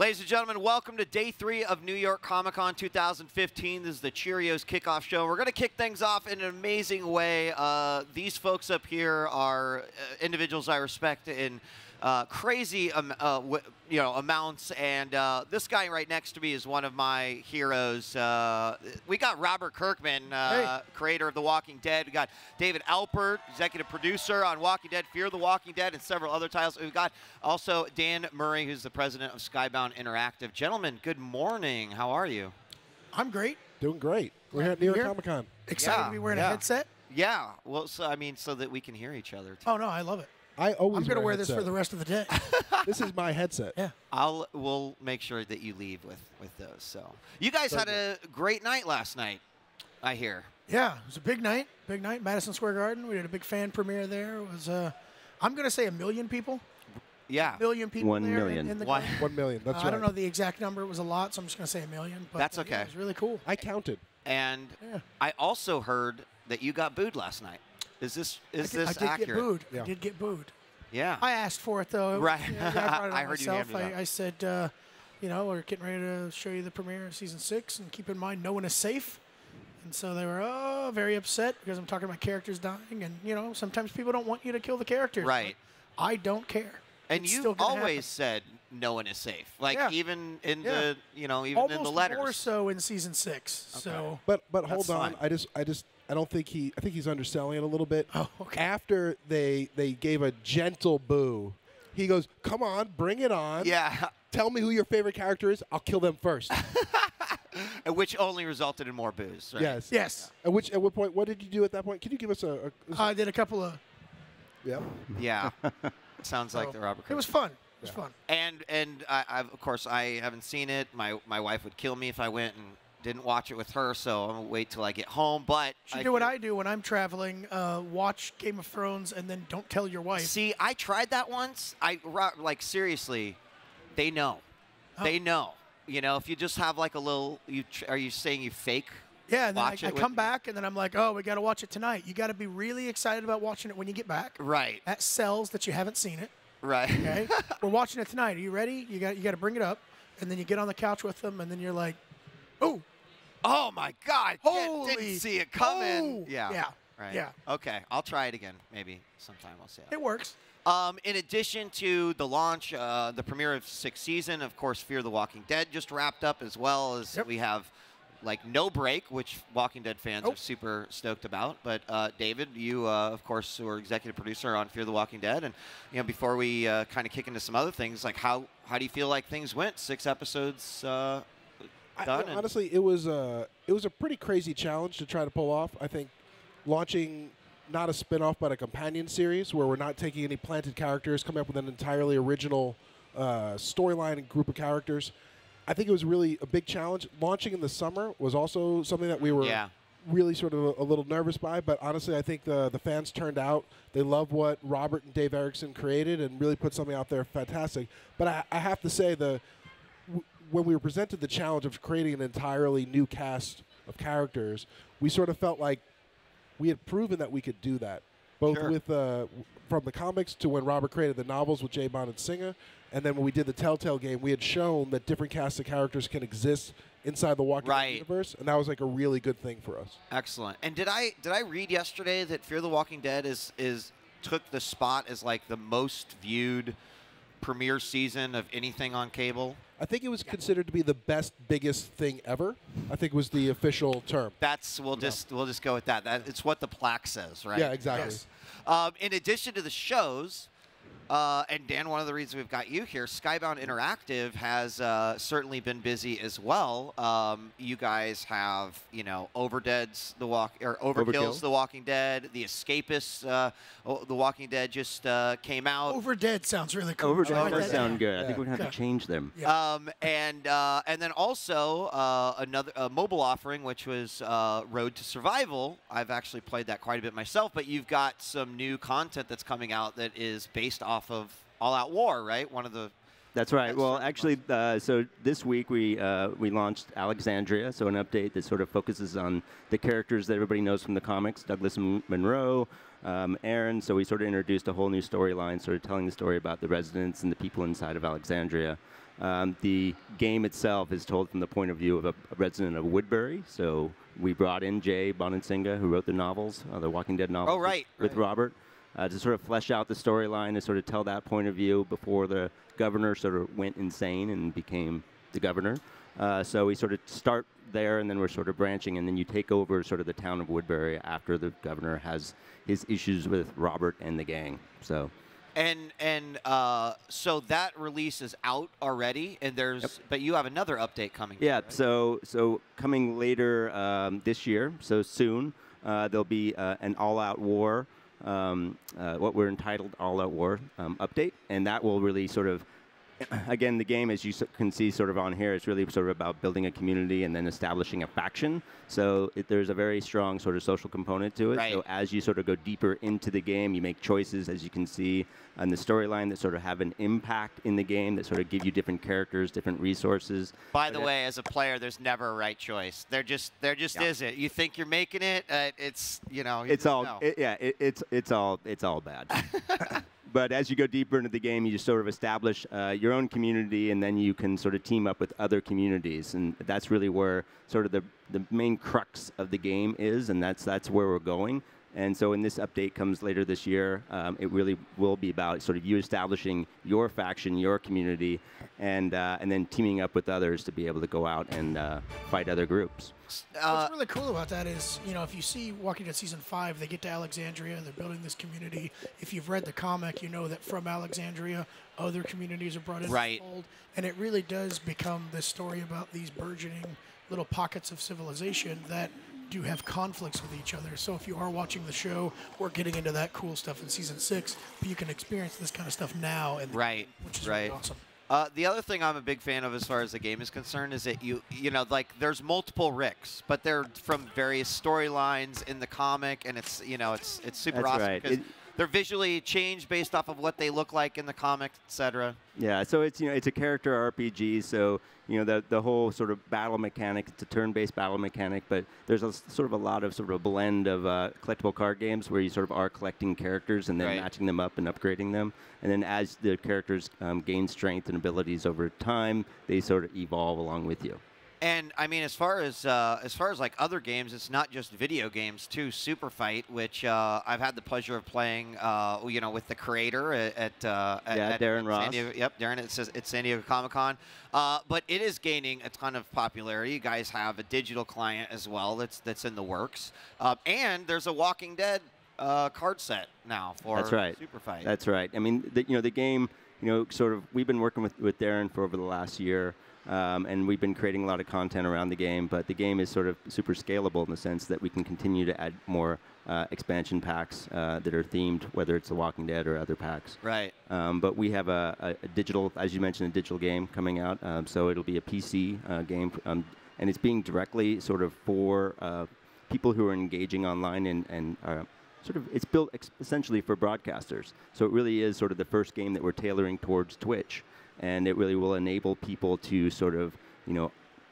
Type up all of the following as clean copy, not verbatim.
Ladies and gentlemen, welcome to Day 3 of New York Comic Con 2015. This is the Cheerios kickoff show. We're going to kick things off in an amazing way. These folks up here are individuals I respect in crazy amounts, and this guy right next to me is one of my heroes. We got Robert Kirkman, creator of The Walking Dead. We got David Alpert, executive producer on Walking Dead, Fear the Walking Dead, and several other titles. We've got also Dan Murray, who's the president of Skybound Interactive. Gentlemen, good morning. How are you? I'm great. Doing great. We're here at New York Comic Con. Excited to be wearing a headset? Yeah. Well, so I mean, so that we can hear each other, too. Oh, no, I love it. I'm going to wear this for the rest of the day. This is my headset. Yeah. We'll make sure that you leave with those. So you guys had a great night last night, I hear. Yeah, it was a big night. Big night, Madison Square Garden. We did a big fan premiere there. It was, I'm going to say 1 million people. Yeah. 1 million people 1 there million. in the 1 million. That's right. I don't know the exact number. It was a lot, so I'm just going to say 1 million. But that's okay. Yeah, it was really cool. I counted. And I also heard that you got booed last night. Is this accurate? I did get booed. Yeah. I did get booed. Yeah. I asked for it, though. Right. I brought it on I heard myself. you handed it up. I said, you know, we're getting ready to show you the premiere of Season 6, and keep in mind no one is safe. And so they were very upset because I'm talking about characters dying. And, you know, sometimes people don't want you to kill the characters. Right. I don't care. And you always said no one is safe. Like, even in the, you know, even almost in the letters. More so in Season 6. Okay. So. But hold on. I don't think I think he's underselling it a little bit. Oh, okay. After they gave a gentle boo, he goes, "Come on, bring it on. Yeah. Tell me who your favorite character is. I'll kill them first." Which only resulted in more boos, right? Yes. Yes. At what point? What did you do at that point? Can you give us a I did a couple of. Yeah. Yeah. Sounds like the Robert Kirkman. It was fun. It was fun. And of course, I haven't seen it. My wife would kill me if I went and didn't watch it with her, so I'm going to wait till I get home. But you do what I do when I'm traveling, watch Game of Thrones and then don't tell your wife. See, I tried that once. Like, seriously, they know. Oh. They know. You know, if you just have like a little, are you saying you fake? Yeah, and then I come back, and then I'm like, oh, we got to watch it tonight. You got to be really excited about watching it when you get back. Right. That sells that you haven't seen it. Right. Okay. We're watching it tonight. Are you ready? You got to bring it up, and then you get on the couch with them, and then you're like, oh my God! Holy! Didn't see it coming. Yeah. Yeah. Right. Yeah. Okay, I'll try it again. Maybe sometime I'll see it. It works. In addition to the launch, the premiere of 6th season, of course, Fear the Walking Dead just wrapped up, as well as we have like no break, which Walking Dead fans are super stoked about. But David, you of course were executive producer on Fear the Walking Dead, and you know, before we kind of kick into some other things, like how do you feel like things went? 6 episodes. Honestly, it was a pretty crazy challenge to try to pull off. I think launching not a spin-off but a companion series where we're not taking any planted characters, coming up with an entirely original storyline and group of characters. I think it was really a big challenge. Launching in the summer was also something that we were really sort of a little nervous by, but honestly I think the fans turned out. They love what Robert and Dave Erickson created and really put something out there fantastic. But I have to say when we were presented the challenge of creating an entirely new cast of characters, we sort of felt like we had proven that we could do that, both with from the comics to when Robert created the novels with J. Bond and Singer, and then when we did the Telltale game, we had shown that different casts of characters can exist inside the Walking Dead universe, and that was like a really good thing for us. Excellent. And did I read yesterday that Fear the Walking Dead took the spot as like the most viewed premiere season of anything on cable? I think it was considered to be the best, biggest thing ever. I think was the official term. We'll just go with that. It's what the plaque says, right? Yeah, exactly. Yes. In addition to the shows, and Dan, one of the reasons we've got you here, Skybound Interactive has certainly been busy as well. You guys have, you know, Overkill's The Walking Dead, The Escapists, The Walking Dead just came out. Overdead sounds really cool. Overdead does sound good. I think we're gonna have to change them. Yeah. And then also another mobile offering, which was Road to Survival. I've actually played that quite a bit myself, but you've got some new content that's coming out that is based off of All Out War, right? One of the That's right. Well, actually, so this week we launched Alexandria, so an update that sort of focuses on the characters that everybody knows from the comics, Douglas Monroe, Aaron. So we sort of introduced a whole new storyline, sort of telling the story about the residents and the people inside of Alexandria. The game itself is told from the point of view of a resident of Woodbury. So we brought in Jay Bonansinga, who wrote the novels, the Walking Dead novels, with Robert, to sort of flesh out the storyline, to sort of tell that point of view before the governor sort of went insane and became the governor. So we sort of start there, and then we're sort of branching, and then you take over sort of the town of Woodbury after the governor has his issues with Robert and the gang. So. So that release is out already, and but you have another update coming. Yeah. Right? So coming later this year, so soon, there'll be an all-out war, what we're entitled All-Out War update, and that will really sort of. Again, the game, as you can see sort of on here, is really sort of about building a community and then establishing a faction. So there's a very strong sort of social component to it. Right. So as you sort of go deeper into the game, you make choices, as you can see, on the storyline that sort of have an impact in the game, that sort of give you different characters, different resources. By the way, as a player, there's never a right choice. There just isn't. You think you're making it, it's it's all it's all bad. But as you go deeper into the game, you just sort of establish your own community, and then you can sort of team up with other communities, and that's really where sort of the main crux of the game is, and that's where we're going. And so when this update comes later this year, it really will be about sort of you establishing your faction, your community, and then teaming up with others to be able to go out and fight other groups. What's really cool about that is, if you see Walking Dead Season 5, they get to Alexandria, and they're building this community. If you've read the comic, you know that from Alexandria, other communities are brought in the fold. And it really does become this story about these burgeoning little pockets of civilization that do have conflicts with each other. So if you are watching the show, we're getting into that cool stuff in Season 6, but you can experience this kind of stuff now, which is really awesome. The other thing I'm a big fan of as far as the game is concerned is that like there's multiple Ricks, but they're from various storylines in the comic, and it's it's super awesome because they're visually changed based off of what they look like in the comic, etc. Yeah, so it's it's a character RPG, so the whole sort of battle mechanic, it's a turn-based battle mechanic, but there's sort of a lot of sort of a blend of collectible card games where you sort of are collecting characters and then matching them up and upgrading them, and then as the characters gain strength and abilities over time, they sort of evolve along with you. And I mean, as far as like other games, it's not just video games too. Super Fight, which I've had the pleasure of playing, with the creator at Darren Ross. San Diego, Darren. It says it's San Diego Comic-Con, but it is gaining a ton of popularity. You guys have a digital client as well that's in the works, and there's a Walking Dead card set now for Super Fight. That's right. I mean, the game, sort of we've been working with Darren for over the last year. And we've been creating a lot of content around the game, but the game is sort of super scalable in the sense that we can continue to add more expansion packs that are themed, whether it's The Walking Dead or other packs. Right. But we have a digital, as you mentioned, a digital game coming out. So it'll be a PC game, and it's being directly sort of for people who are engaging online and sort of it's built essentially for broadcasters. So it really is sort of the first game that we're tailoring towards Twitch. And it really will enable people to sort of,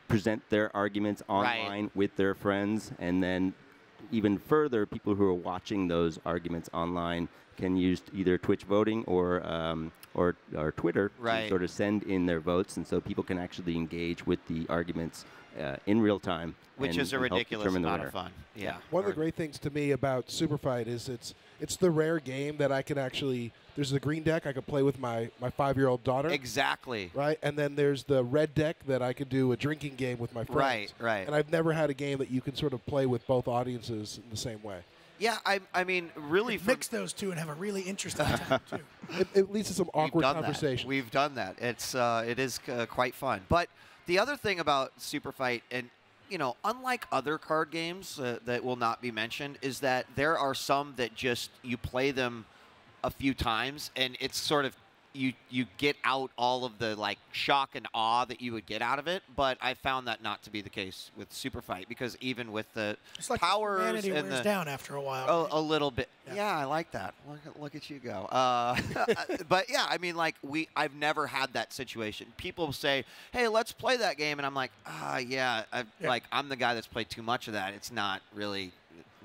present their arguments online with their friends, and then even further, people who are watching those arguments online can use either Twitch voting or Twitter to sort of send in their votes, and so people can actually engage with the arguments in real time, which is a ridiculous amount of fun. Yeah. One of the great things to me about Super Fight is it's the rare game that I can actually. There's the green deck I could play with my 5-year-old daughter. Exactly. Right, and then there's the red deck that I could do a drinking game with my friends. Right. And I've never had a game that you can sort of play with both audiences in the same way. Yeah, I mean, really mix those two and have a really interesting time too. It leads to some awkward conversations. We've done that. It is quite fun. But the other thing about Super Fight, and unlike other card games that will not be mentioned, is that there are some that just you play them a few times and it's sort of you get out all of the like shock and awe that you would get out of it, but I found that not to be the case with Super Fight, because even with the powers humanity and wears down after a while. A little bit. Yeah, I like that. Look at you go. But yeah, I mean, like I've never had that situation. People say, "Hey, let's play that game," and I'm like, like I'm the guy that's played too much of that. It's not really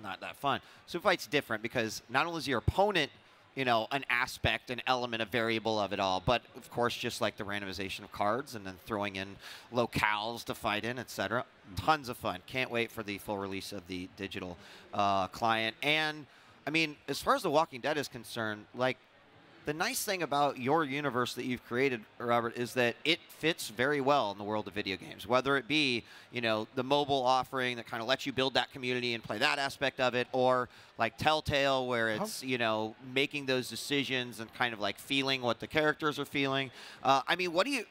not that fun. Super Fight's different because not only is your opponent you know, an aspect, an element, a variable of it all. But of course, just like the randomization of cards and then throwing in locales to fight in, etc. Tons of fun. Can't wait for the full release of the digital client. And I mean, as far as The Walking Dead is concerned, like, the nice thing about your universe that you've created, Robert, is that it fits very well in the world of video games. Whether it be, you know, the mobile offering that kind of lets you build that community and play that aspect of it, or like Telltale, where it's, you know, making those decisions and kind of like feeling what the characters are feeling. I mean, what do you?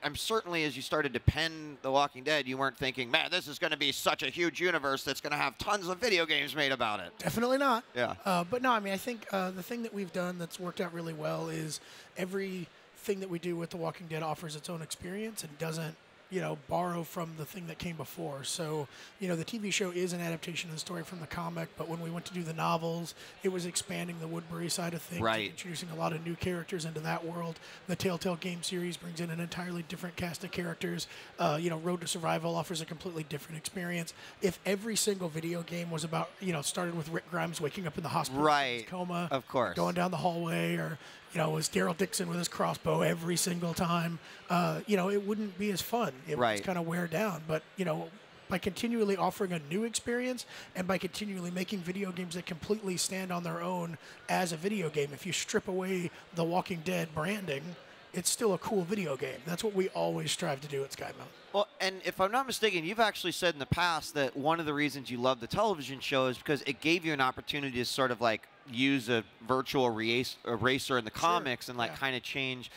I'm certainly, as you started to pen The Walking Dead, you weren't thinking, man, this is going to be such a huge universe that's going to have tons of video games made about it. Definitely not. Yeah. But no, I mean, I think the thing that we've done that's worked out really well is everything that we do with The Walking Dead offers its own experience and doesn't, you know, borrow from the thing that came before. So, you know, the TV show is an adaptation of the story from the comic, but when we went to do the novels, it was expanding the Woodbury side of things, right, introducing a lot of new characters into that world. The Telltale game series brings in an entirely different cast of characters. You know, Road to Survival offers a completely different experience. If every single video game was about, you know, started with Rick Grimes waking up in the hospital, right, in his coma, of course, going down the hallway, or, you know, was Daryl Dixon with his crossbow every single time, you know, it wouldn't be as fun. It would kind of wear down. But, you know, by continually offering a new experience and by continually making video games that completely stand on their own as a video game, if you strip away the Walking Dead branding, it's still a cool video game. That's what we always strive to do at Skybound. Well, and if I'm not mistaken, you've actually said in the past that one of the reasons you love the television show is because it gave you an opportunity to sort of like use a virtual eraser in the comics and like kind of change.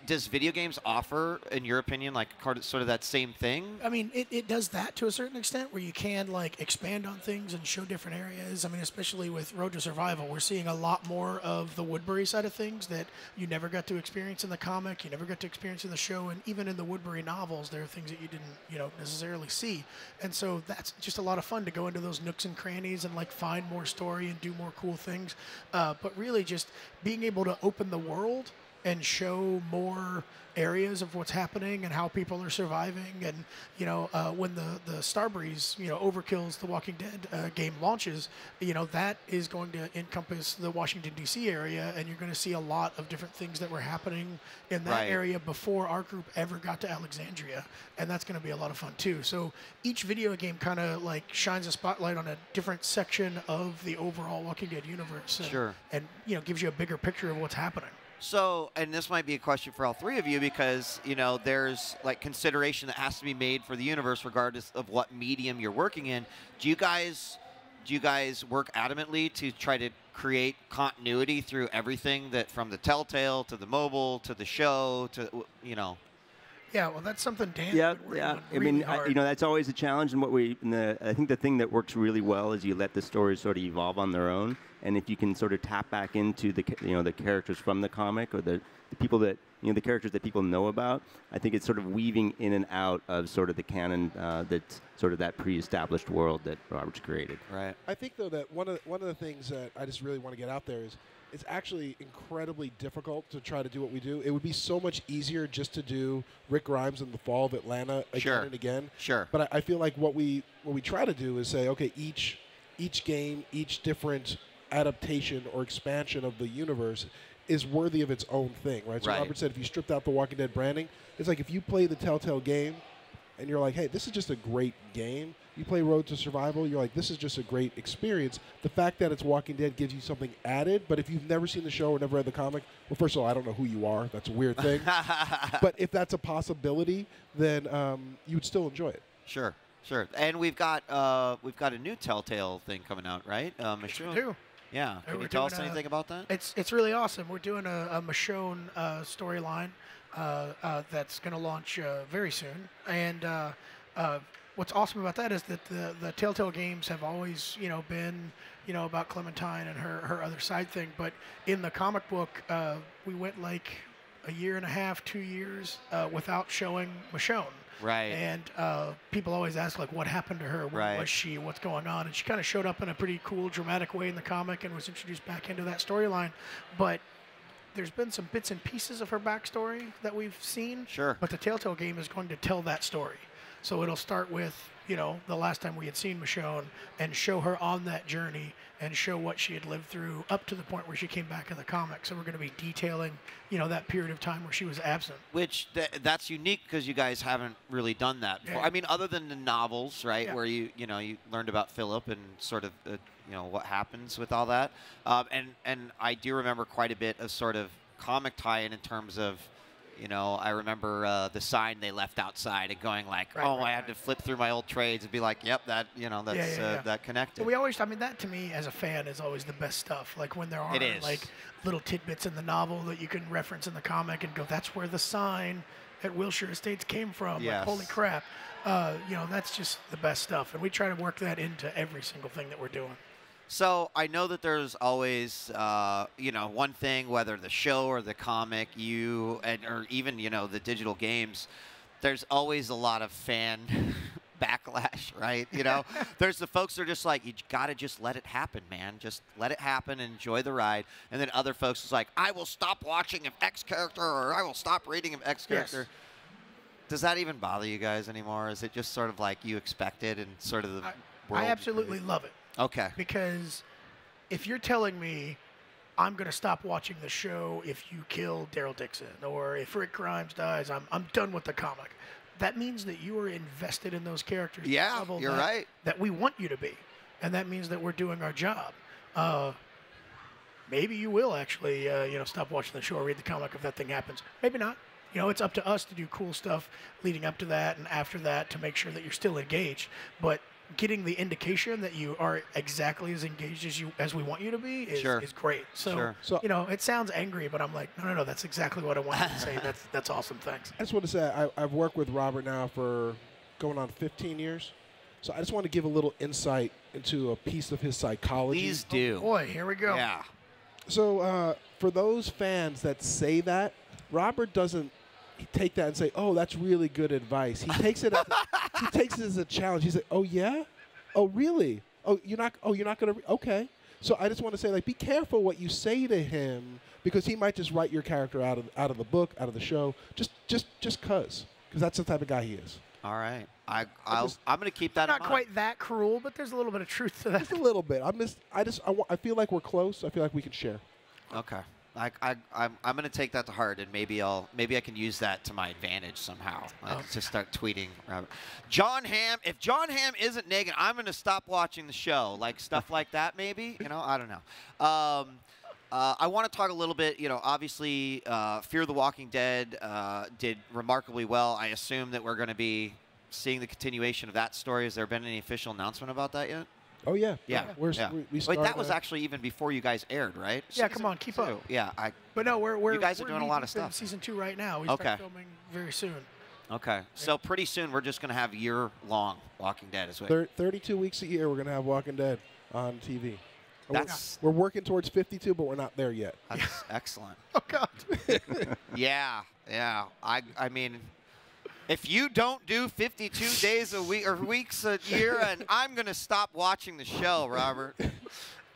Does video games offer, in your opinion, like sort of that same thing? I mean, it does that to a certain extent, where you can like expand on things and show different areas. I mean, especially with Road to Survival, we're seeing a lot more of the Woodbury side of things that you never got to experience in the comic, you never got to experience in the show, and even in the Woodbury novels, there are things that you didn't, you know, necessarily see. And so that's just a lot of fun to go into those nooks and crannies and like find more story and do more cool things. But really just being able to open the world and show more areas of what's happening and how people are surviving. And, you know, when the Starbreeze, you know, overkills the Walking Dead game launches, you know, that is going to encompass the Washington, D.C. area, and you're going to see a lot of different things that were happening in that area before our group ever got to Alexandria. And that's going to be a lot of fun, too. So each video game kind of, like, shines a spotlight on a different section of the overall Walking Dead universe. And, and, you know, gives you a bigger picture of what's happening. So, and this might be a question for all three of you because, you know, there's like consideration that has to be made for the universe regardless of what medium you're working in. Do you guys work adamantly to try to create continuity through everything, that from the Telltale to the mobile to the show to, you know? Yeah, well, that's something Dan. Yeah. Really I mean, you know, that's always a challenge. And I think the thing that works really well is you let the stories sort of evolve on their own. And if you can sort of tap back into the characters from the comic, or the people that, you know, the characters that people know about, I think it's sort of weaving in and out of sort of the canon that's sort of that pre-established world that Robert's created. Right. I think though that one of the things that I just really want to get out there is it's actually incredibly difficult to try to do what we do. It would be so much easier just to do Rick Grimes in the Fall of Atlanta again and again. Sure. But I feel like what we try to do is say, okay, each game, each different adaptation or expansion of the universe is worthy of its own thing, right? So Robert said if you stripped out the Walking Dead branding, it's like if you play the Telltale game and you're like, hey, this is just a great game. You play Road to Survival, you're like, this is just a great experience. The fact that it's Walking Dead gives you something added, but if you've never seen the show or never read the comic, well, first of all, I don't know who you are. That's a weird thing. But if that's a possibility, then you would still enjoy it. Sure. And we've got a new Telltale thing coming out, right? We do. Yeah. Can you tell us anything about that? It's really awesome. We're doing a Michonne storyline that's going to launch very soon. And what's awesome about that is that the Telltale games have always, you know, been, you know, about Clementine and her other side thing. But in the comic book, we went like a year and a half, 2 years without showing Michonne. Right. And people always ask, like, what happened to her? Where was she? What's going on? And she kind of showed up in a pretty cool, dramatic way in the comic and was introduced back into that storyline. But there's been some bits and pieces of her backstory that we've seen. Sure. But the Telltale game is going to tell that story. So it'll start with, you know, the last time we had seen Michonne and show her on that journey and show what she had lived through up to the point where she came back in the comic. So we're going to be detailing, you know, that period of time where she was absent. Which that's unique because you guys haven't really done that before. Yeah. I mean, other than the novels, right, Yeah. where you learned about Philip and sort of what happens with all that. And I do remember quite a bit of sort of comic tie-in in terms of, you know, I remember the sign they left outside and going like, I had to flip through my old trades and be like, yep, that, you know, that's that connected. But we always, I mean, that to me as a fan is always the best stuff. Like when there are like little tidbits in the novel that you can reference in the comic and go, that's where the sign at Wilshire Estates came from. Yes. Like, holy crap. You know, that's just the best stuff. And we try to work that into every single thing that we're doing. So I know that there's always, one thing, whether the show or the comic, or even, the digital games, there's always a lot of fan backlash, right? You know, there's the folks that are just like, you got to just let it happen, man. Just let it happen and enjoy the ride. And then other folks is like, I will stop watching if X character, or I will stop reading if X character. Yes. Does that even bother you guys anymore? Is it just sort of like you expected and sort of the world? I absolutely love it. Okay. Because if you're telling me I'm going to stop watching the show if you kill Daryl Dixon, or if Rick Grimes dies, I'm done with the comic. That means that you are invested in those characters. Yeah, you're right. That we want you to be. And that means that we're doing our job. Maybe you will actually, stop watching the show or read the comic if that thing happens. Maybe not. You know, it's up to us to do cool stuff leading up to that and after that to make sure that you're still engaged. But getting the indication that you are exactly as engaged as we want you to be is great. So, you know, it sounds angry, but I'm like, no, that's exactly what I wanted to say. That's awesome. Thanks. I just want to say I've worked with Robert now for going on 15 years. So I just want to give a little insight into a piece of his psychology. Please do. Oh, boy, here we go. Yeah. So for those fans that say that, Robert doesn't take that and say, "Oh, that's really good advice." He takes it as a challenge. He's like, "Oh yeah, oh really? Oh you're not gonna okay." So I just want to say, like, be careful what you say to him, because he might just write your character out of the book, out of the show, just because that's the type of guy he is. All right, I'm gonna keep that in mind. Not quite that cruel, but there's a little bit of truth to that. Just a little bit. I feel like we're close. I feel like we can share. Okay. I'm going to take that to heart, and maybe I can use that to my advantage somehow. Just start tweeting. John Hamm. If John Hamm isn't Negan, I'm going to stop watching the show. Like stuff like that, maybe. You know, I don't know. I want to talk a little bit. You know, obviously, Fear the Walking Dead did remarkably well. I assume that we're going to be seeing the continuation of that story. Has there been any official announcement about that yet? Oh, yeah. Yeah. We Wait, that was actually even before you guys aired, right? Yeah, come on, keep up. Yeah. But no, we're you guys are doing a lot of stuff. Season 2 right now. We start filming very soon. Okay. So pretty soon we're just going to have year-long Walking Dead as well. 32 weeks a year we're going to have Walking Dead on TV. We're working towards 52, but we're not there yet. That's excellent. Oh, God. Yeah. I mean, if you don't do 52 days a week or weeks a year, and I'm going to stop watching the show, Robert.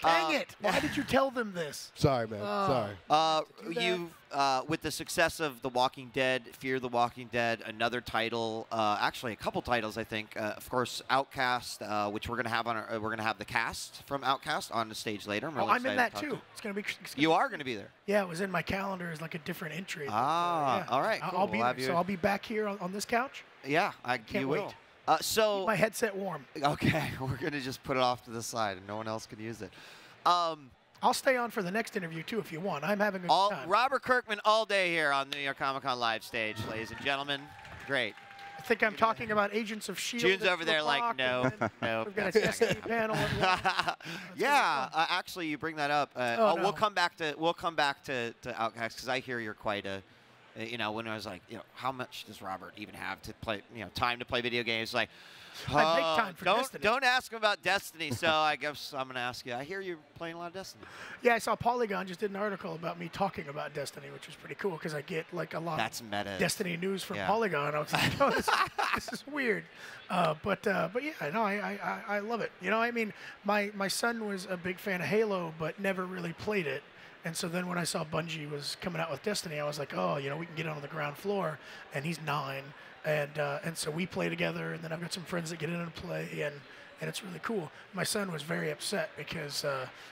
Dang it. Why did you tell them this? Sorry, man. Sorry. You've, with the success of The Walking Dead, Fear the Walking Dead, another title, actually a couple titles, I think. Of course, Outcast, which we're going to have we're going to have the cast from Outcast on the stage later. I'm in that too. It's going to be. You are going to be there. Yeah, it was in my calendar as like a different entry. Ah, yeah. all right. Cool. I'll be there. So I'll be back here on this couch. Yeah, Can't you wait. will. So keep my headset warm. Okay, we're going to just put it off to the side, and no one else can use it. I'll stay on for the next interview, too, if you want. I'm having a good time. Robert Kirkman all day here on the New York Comic Con live stage, ladies and gentlemen. Great. I think I'm talking about Agents of S.H.I.E.L.D. June's over there like, no. We've got a Destiny panel. Yeah, actually, you bring that up. No. We'll come back to Outcast, because I hear you're quite a... when I was like, how much does Robert even have to play, time to play video games? Like, I make time for Destiny. Don't ask him about Destiny, so I guess I'm going to ask you. I hear you're playing a lot of Destiny. Yeah, I saw Polygon just did an article about me talking about Destiny, which was pretty cool, because I get like a lot of Destiny news from Polygon. I was like, oh, this is weird. But yeah, no, I love it. I mean, my son was a big fan of Halo, but never really played it. And so then when I saw Bungie was coming out with Destiny, I was like, oh, we can get on the ground floor. And he's 9. And so we play together, and then I've got some friends that get in and play, and it's really cool. My son was very upset because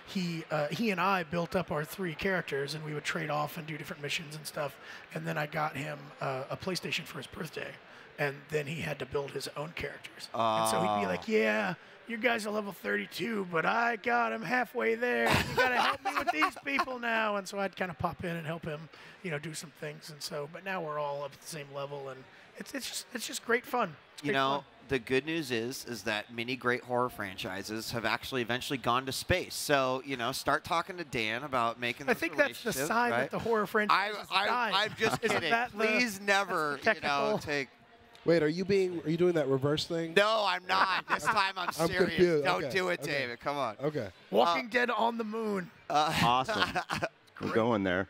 he and I built up our 3 characters, and we would trade off and do different missions and stuff. And then I got him a PlayStation for his birthday, and then he had to build his own characters. And so he'd be like, "Yeah, you guys are level 32, but I got him halfway there. You got to help me with these people now." And so I'd kind of pop in and help him, do some things. And so, but now we're all up at the same level, and it's just great fun. Fun. The good news is that many great horror franchises have actually eventually gone to space. So, start talking to Dan about making. I think that's the sign that the horror franchise is dying. I'm just kidding. Please never, take. Wait, are you doing that reverse thing? No, I'm not. This time I'm serious. Confused. Don't do it, David. Come on. Okay. Walking Dead on the moon. Awesome. We're going there.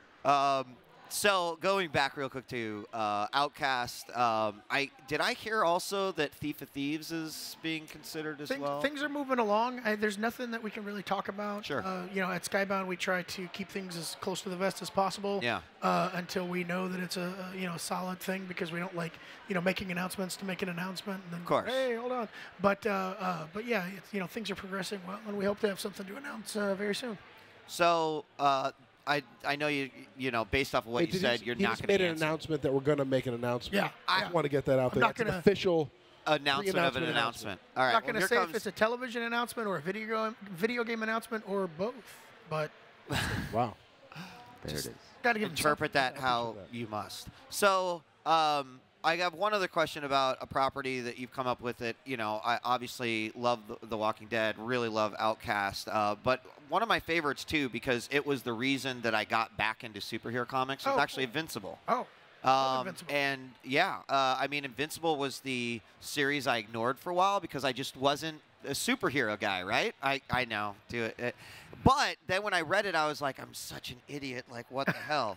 So going back real quick to Outcast, did I hear also that Thief of Thieves is being considered as well? Things are moving along. There's nothing that we can really talk about. Sure. At Skybound, we try to keep things as close to the vest as possible. Yeah. Until we know that it's a solid thing, because we don't like making announcements to make an announcement. And then, of course. Hey, hold on. But yeah, things are progressing well, and we hope to have something to announce very soon. So. I know you based off of what you said, you're not going to made an announcement that we're going to make an announcement. Yeah. I want to get that out there. That's an official announcement of an announcement. All right. I'm not going to say if it's a television announcement or a video game announcement or both, but wow. There it is. Gotta give interpret that how you must. So I have one other question about a property that you've come up with. I obviously love The Walking Dead, really love Outcast, but one of my favorites too, because it was the reason that I got back into superhero comics, was actually Invincible. Invincible. And yeah, Invincible was the series I ignored for a while because I just wasn't a superhero guy, right? I know, do it. But then when I read it, I was like, I'm such an idiot. Like, what the hell?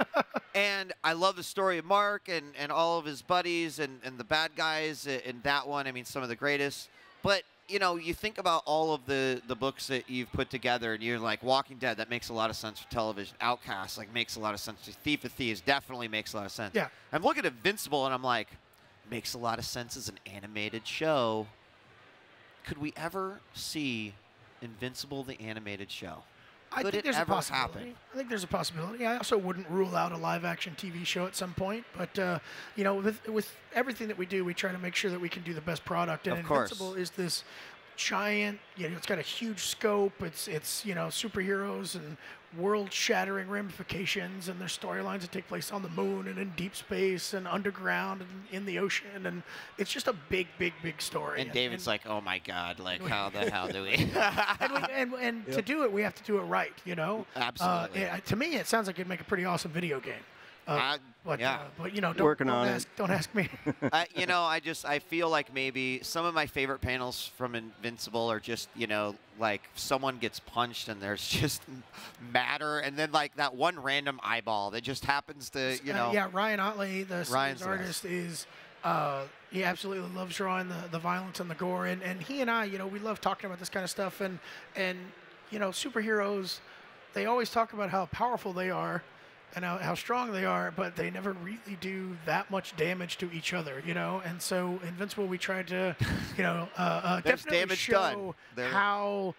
And I love the story of Mark and all of his buddies and the bad guys in that one. Some of the greatest. But, you think about all of the books that you've put together, and you're like, Walking Dead, that makes a lot of sense for television. Outcast, makes a lot of sense. Thief of Thieves definitely makes a lot of sense. Yeah. I'm looking at Invincible, and I'm like, makes a lot of sense as an animated show. Could we ever see Invincible, the animated show? I think there's a possibility. I think there's a possibility. I also wouldn't rule out a live-action TV show at some point. But with everything that we do, we try to make sure that we can do the best product. And Invincible is this giant. It's got a huge scope. It's superheroes and world-shattering ramifications, and there's storylines that take place on the moon and in deep space and underground and in the ocean, and it's just a big, big, big story. And David's like, "Oh my God! How the hell do we?" and to do it, we have to do it right. Absolutely. To me, it sounds like it'd make a pretty awesome video game. But don't ask me. I feel like maybe some of my favorite panels from Invincible are just, someone gets punched and there's just matter, and then that one random eyeball that just happens to, Ryan Otley, the series artist, is he absolutely loves drawing the violence and the gore, and he and I, we love talking about this kind of stuff, and superheroes, they always talk about how powerful they are and how strong they are, but they never really do that much damage to each other, And so Invincible, we tried to, definitely show how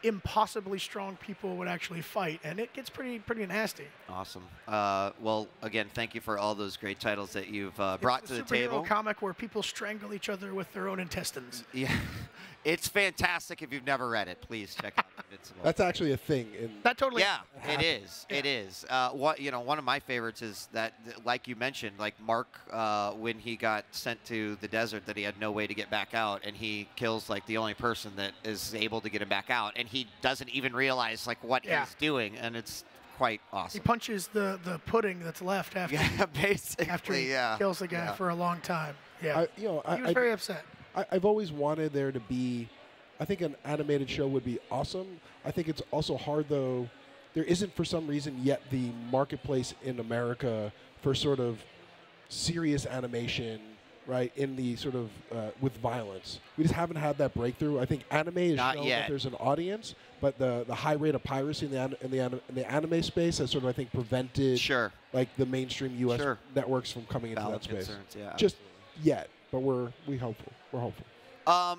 impossibly strong people would actually fight, and it gets pretty nasty. Awesome. Well, again, thank you for all those great titles that you've brought to the table. It's a superhero comic where people strangle each other with their own intestines. Yeah. It's fantastic. If you've never read it, please check out Invincible. That's actually a thing. That totally. Yeah, it is. Yeah. It is. One of my favorites is that, like you mentioned, Mark, when he got sent to the desert, that he had no way to get back out, and he kills the only person that is able to get him back out, and he doesn't even realize what he's doing, and it's quite awesome. He punches the pudding that's left after. Basically. After he kills the guy for a long time. Yeah. He was very upset. I've always wanted there to be, I think an animated show would be awesome. I think it's also hard, though. There isn't, for some reason, yet the marketplace in America for sort of serious animation, right, in the sort of, with violence. We just haven't had that breakthrough. I think anime is shown that there's an audience, but the high rate of piracy in the anime space has sort of, I think, prevented the mainstream U.S. networks from coming into that space. Yeah, just yet, but we're hopeful. We're hopeful.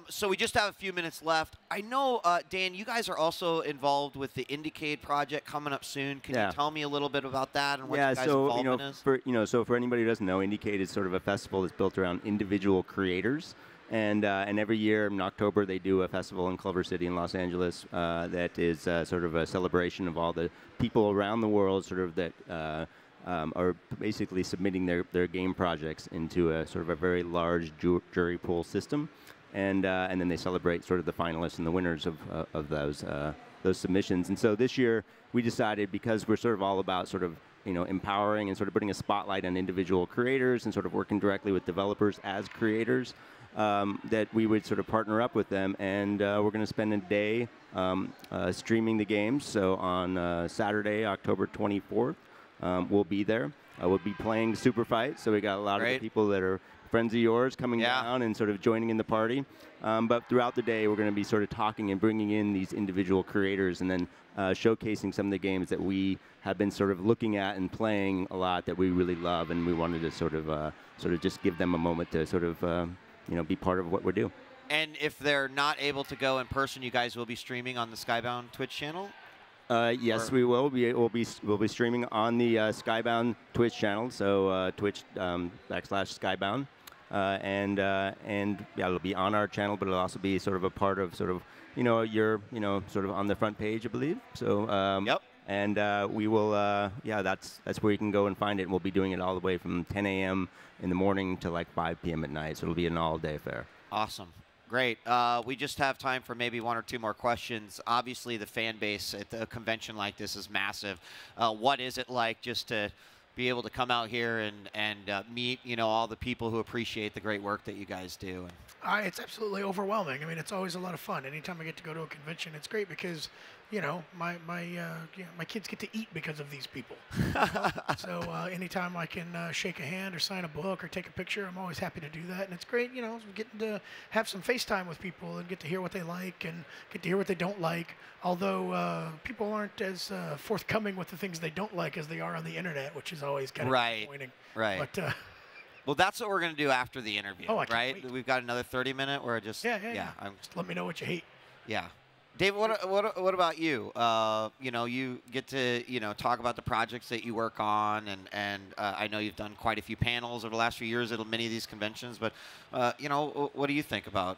So we just have a few minutes left. I know, Dan, you guys are also involved with the Indiecade project coming up soon. Can you tell me a little bit about that and what you guys' involvement is? So for anybody who doesn't know, Indiecade is sort of a festival that's built around individual creators. And every year in October they do a festival in Culver City in Los Angeles that is sort of a celebration of all the people around the world sort of that are basically submitting their game projects into a sort of a very large jury pool system. And then they celebrate sort of the finalists and the winners of those submissions. And so this year we decided, because we're sort of all about sort of empowering and sort of putting a spotlight on individual creators and sort of working directly with developers as creators, that we would sort of partner up with them. And we're going to spend a day streaming the games. So on Saturday, October 24th, we'll be there. We'll be playing Super Fight. So we got a lot of the people that are friends of yours coming down and sort of joining in the party. But throughout the day, we're going to be sort of talking and bringing in these individual creators and then showcasing some of the games that we have been sort of looking at and playing a lot that we really love, and we wanted to sort of just give them a moment to sort of be part of what we're doing. And if they're not able to go in person, you guys will be streaming on the Skybound Twitch channel? Yes, we will. We'll be streaming on the Skybound Twitch channel, so Twitch.com/Skybound. And it'll be on our channel, but it'll also be sort of a part of sort of your sort of on the front page, I believe. So yep. And we will that's where you can go and find it. And we'll be doing it all the way from 10 a.m. in the morning to like 5 p.m. at night. So it'll be an all-day affair. Awesome. Great. We just have time for maybe one or two more questions. Obviously, the fan base at a convention like this is massive. What is it like just to be able to come out here and meet all the people who appreciate the great work that you guys do? It's absolutely overwhelming. I mean, it's always a lot of fun. Anytime I get to go to a convention, it's great because my kids get to eat because of these people. So anytime I can shake a hand or sign a book or take a picture, I'm always happy to do that. And it's great, getting to have some FaceTime with people and get to hear what they like and get to hear what they don't like. Although people aren't as forthcoming with the things they don't like as they are on the internet, which is always kind of disappointing. Right. But, well, that's what we're going to do after the interview, right? Wait. We've got another 30-minute where just Just let me know what you hate. Yeah. David, what about you? You get to talk about the projects that you work on, and I know you've done quite a few panels over the last few years at many of these conventions. But what do you think about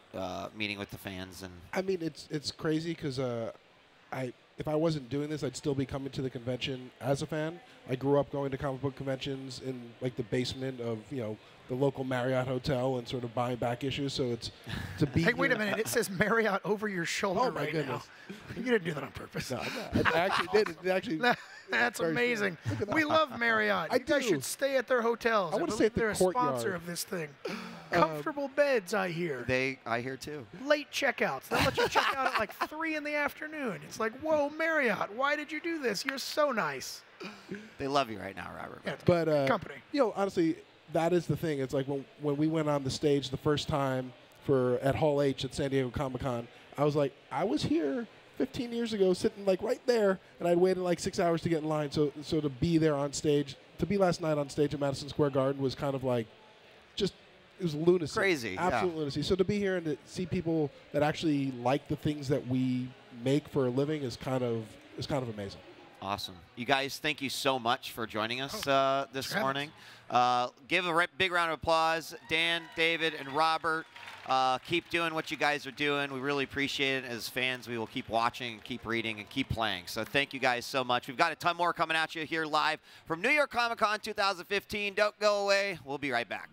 meeting with the fans? And I mean, it's crazy because if I wasn't doing this, I'd still be coming to the convention as a fan. I grew up going to comic book conventions in like the basement of the local Marriott hotel and sort of buying back issues. So it's to be. Hey, wait a minute! It says Marriott over your shoulder oh my right goodness. now. You didn't do that on purpose. No, I actually did. It actually. That's amazing. We love Marriott. You guys should stay at their hotels. I want to stay at the they're courtyard. a sponsor of this thing. Comfortable beds, I hear. I hear too. Late checkouts. They'll let you check out at like 3 in the afternoon. It's like, whoa, Marriott, why did you do this? You're so nice. They love you right now, Robert. Yeah, but company. Honestly, that is the thing. It's like when we went on the stage the first time at Hall H at San Diego Comic-Con, I was like, I was here 15 years ago, sitting like right there, and I'd waited like 6 hours to get in line. So to be there on stage, to be last night on stage at Madison Square Garden was kind of like, it was lunacy. Crazy, absolute lunacy. So to be here and to see people that actually like the things that we make for a living is kind of amazing. Awesome. You guys, thank you so much for joining us this morning. Give a big round of applause, Dan, David, and Robert. Keep doing what you guys are doing. We really appreciate it. As fans, we will keep watching, keep reading, and keep playing. So thank you guys so much. We've got a ton more coming at you here live from New York Comic Con 2015. Don't go away. We'll be right back.